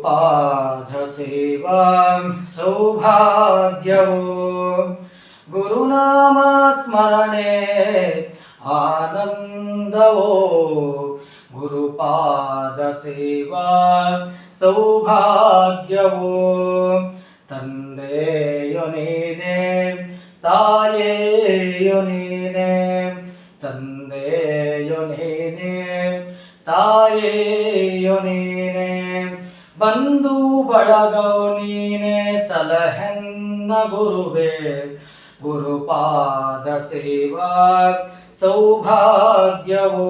ಗುರುಪಾದಸೇವಾ ಸೌಭಾಗ್ಯವೋ ಗುರುನಾಮ ಸ್ಮರಣೆ ಆನಂದವೋ ಗುರುಪಾದಸೇವಾ ಸೌಭಾಗ್ಯವೋ ತಂದೆಯು ನೀನೇ ತಾಯೇಯು ನೀನೇ ತಂದೆಯು ನೀನೇ ತಾಯೇಯು ನೀನೇ ಬಂಧು ಬಳಗವು ನೀನೇ ಸಲಹೆನ್ನ ಗುರುವೇ ಗುರುಪಾದ ಸೇವಾ ಸೌಭಾಗ್ಯವೋ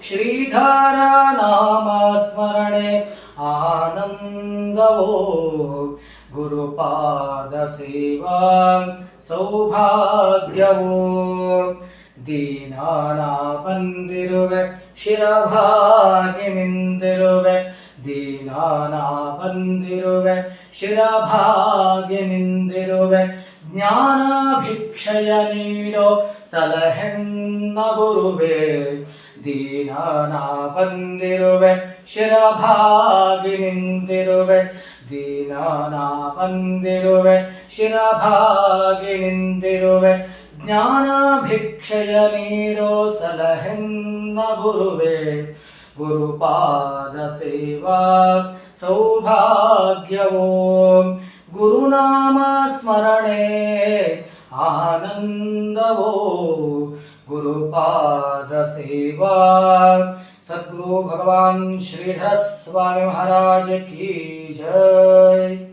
ಶ್ರೀಧರ ನಾಮ ಸ್ಮರಣೆ ಆನಂದವೋ ಗುರುಪಾದ ಸೇವಾ ಸೌಭಾಗ್ಯವೋ ದೀನಾನ ಬಂದಿರುವೆ ಶಿರಭಾಗಿ ನಿಂದಿರುವೆ ದೀನಾನ ಬಂದಿರುವೆ ಶಿರಭಾಗಿ ನಿಂದಿರುವೆ ಜ್ಞಾನ ಭಿಕ್ಷಯ ನೀಡೋ ಸಲಹೆನ್ನ ಗುರುವೇ ದೀನಾನ ಬಂದಿರುವೆ ಶಿರಭಾಗಿ ನಿಂತಿರುವೆ ದೀನಾನ ಬಂದಿರುವೆ ಶಿರಭಾಗಿ ನಿಂತಿರುವೆ ಜ್ಞಾನ ಭಿಕ್ಷಯ ನೀಡೋ ಸಲಹೆನ್ನ ಗುರುವೇ ಗುರುಪಾದ ಸೇವಾ ಸೌಭಾಗ್ಯವೋ ಗುರುನಾಮ ಸ್ಮರಣೆ ಆನಂದವೋ ಗುರುಪಾದ ಸೇವಾ सद्गुरु भगवान श्रीधर स्वामी महाराज की जय।